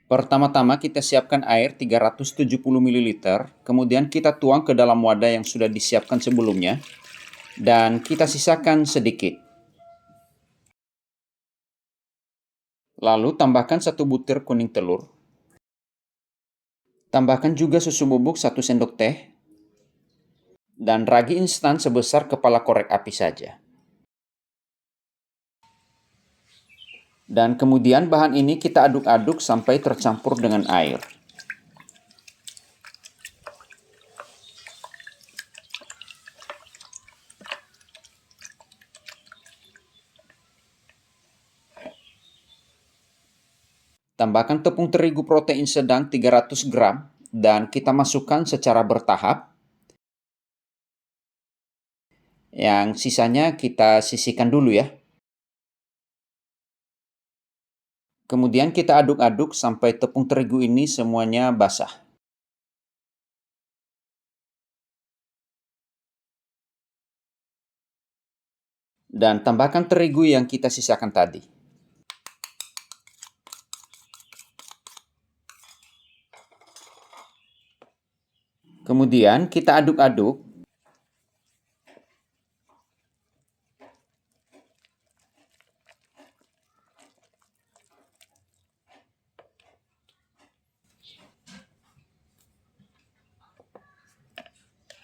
Pertama-tama kita siapkan air 370 ml, kemudian kita tuang ke dalam wadah yang sudah disiapkan sebelumnya, dan kita sisakan sedikit. Lalu tambahkan 1 butir kuning telur. Tambahkan juga susu bubuk 1 sendok teh, dan ragi instan sebesar kepala korek api saja. Dan kemudian bahan ini kita aduk-aduk sampai tercampur dengan air. Tambahkan tepung terigu protein sedang 300 gram dan kita masukkan secara bertahap. Yang sisanya kita sisihkan dulu ya. Kemudian kita aduk-aduk sampai tepung terigu ini semuanya basah. Dan tambahkan terigu yang kita sisakan tadi. Kemudian kita aduk-aduk.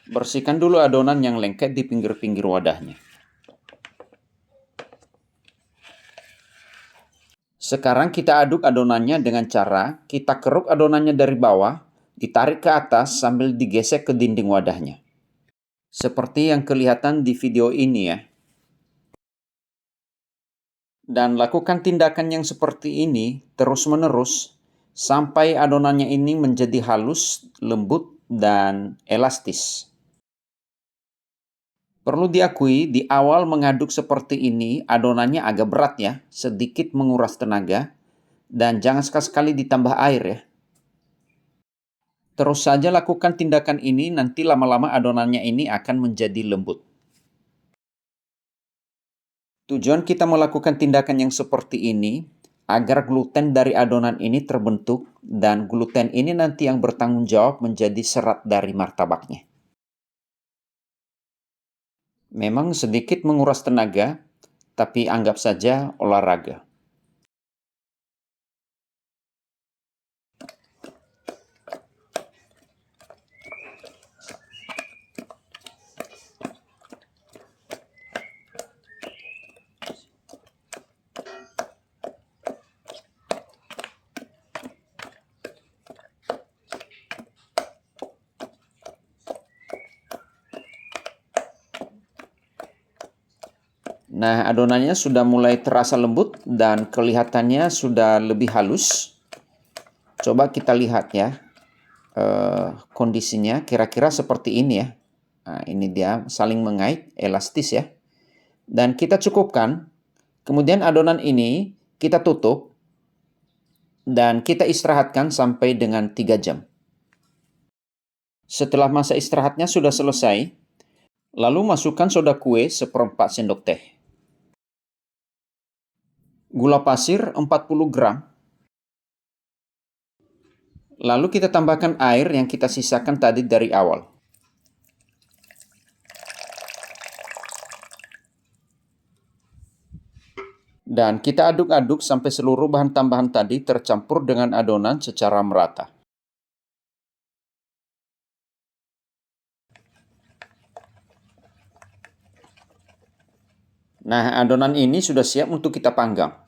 Bersihkan dulu adonan yang lengket di pinggir-pinggir wadahnya. Sekarang kita aduk adonannya dengan cara kita keruk adonannya dari bawah, ditarik ke atas sambil digesek ke dinding wadahnya. Seperti yang kelihatan di video ini ya. Dan lakukan tindakan yang seperti ini terus-menerus sampai adonannya ini menjadi halus, lembut, dan elastis. Perlu diakui, di awal mengaduk seperti ini, adonannya agak berat ya, sedikit menguras tenaga, dan jangan sekali-sekali ditambah air ya. Terus saja lakukan tindakan ini, nanti lama-lama adonannya ini akan menjadi lembut. Tujuan kita melakukan tindakan yang seperti ini, agar gluten dari adonan ini terbentuk, dan gluten ini nanti yang bertanggung jawab menjadi serat dari martabaknya. Memang sedikit menguras tenaga, tapi anggap saja olahraga. Nah, adonannya sudah mulai terasa lembut dan kelihatannya sudah lebih halus. Coba kita lihat ya, kondisinya kira-kira seperti ini ya. Nah, ini dia saling mengait, elastis ya. Dan kita cukupkan, kemudian adonan ini kita tutup, dan kita istirahatkan sampai dengan 3 jam. Setelah masa istirahatnya sudah selesai, lalu masukkan soda kue 1/4 sendok teh. Gula pasir 40 gram. Lalu kita tambahkan air yang kita sisakan tadi dari awal. Dan kita aduk-aduk sampai seluruh bahan tambahan tadi tercampur dengan adonan secara merata. Nah, adonan ini sudah siap untuk kita panggang.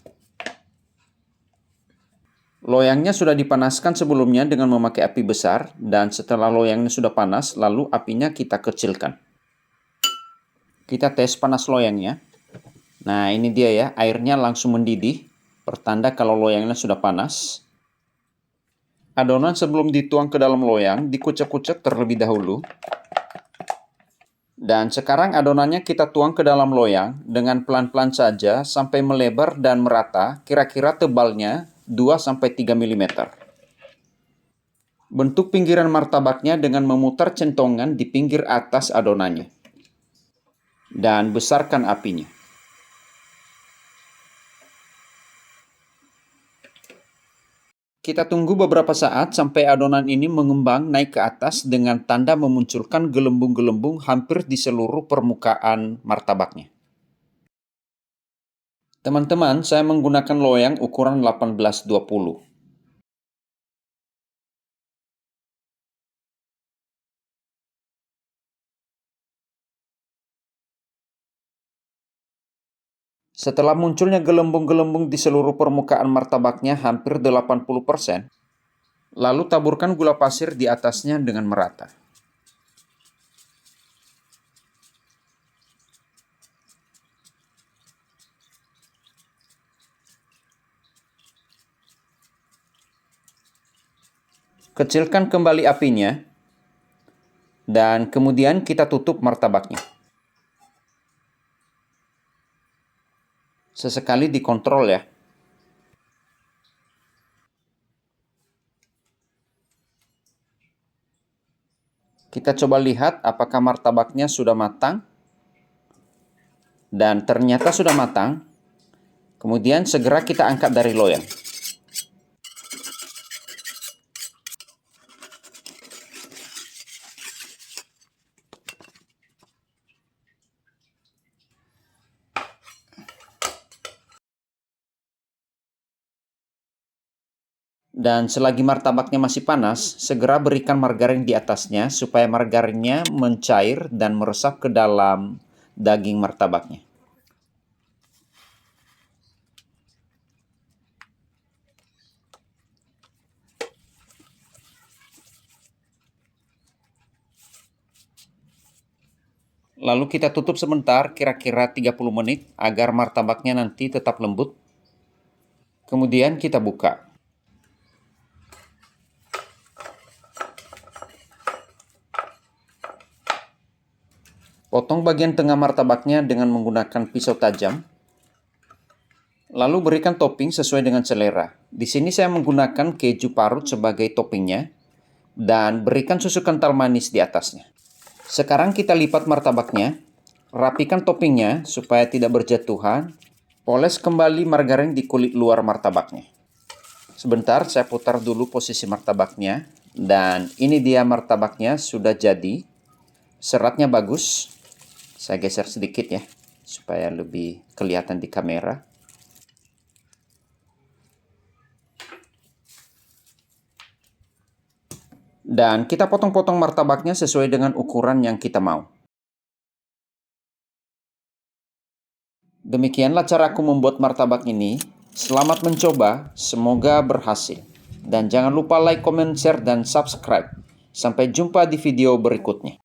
Loyangnya sudah dipanaskan sebelumnya dengan memakai api besar, dan setelah loyangnya sudah panas, lalu apinya kita kecilkan. Kita tes panas loyangnya. Nah, ini dia ya, airnya langsung mendidih, pertanda kalau loyangnya sudah panas. Adonan sebelum dituang ke dalam loyang, dikucek-kucek terlebih dahulu. Dan sekarang adonannya kita tuang ke dalam loyang dengan pelan-pelan saja sampai melebar dan merata, kira-kira tebalnya 2-3 mm. Bentuk pinggiran martabaknya dengan memutar centongan di pinggir atas adonannya. Dan besarkan apinya. Kita tunggu beberapa saat sampai adonan ini mengembang naik ke atas dengan tanda memunculkan gelembung-gelembung hampir di seluruh permukaan martabaknya. Teman-teman, saya menggunakan loyang ukuran 18-20. Setelah munculnya gelembung-gelembung di seluruh permukaan martabaknya hampir 80%, lalu taburkan gula pasir di atasnya dengan merata. Kecilkan kembali apinya, dan kemudian kita tutup martabaknya. Sesekali dikontrol ya. Kita coba lihat apakah martabaknya sudah matang. Dan ternyata sudah matang. Kemudian segera kita angkat dari loyang. Dan selagi martabaknya masih panas, segera berikan margarin di atasnya supaya margarinnya mencair dan meresap ke dalam daging martabaknya. Lalu kita tutup sebentar, kira-kira 30 menit, agar martabaknya nanti tetap lembut. Kemudian kita buka. Potong bagian tengah martabaknya dengan menggunakan pisau tajam. Lalu berikan topping sesuai dengan selera. Di sini saya menggunakan keju parut sebagai toppingnya. Dan berikan susu kental manis di atasnya. Sekarang kita lipat martabaknya. Rapikan toppingnya supaya tidak berjatuhan. Poles kembali margarin di kulit luar martabaknya. Sebentar, saya putar dulu posisi martabaknya. Dan ini dia martabaknya sudah jadi. Seratnya bagus. Saya geser sedikit ya, supaya lebih kelihatan di kamera. Dan kita potong-potong martabaknya sesuai dengan ukuran yang kita mau. Demikianlah cara aku membuat martabak ini. Selamat mencoba, semoga berhasil. Dan jangan lupa like, comment, share, dan subscribe. Sampai jumpa di video berikutnya.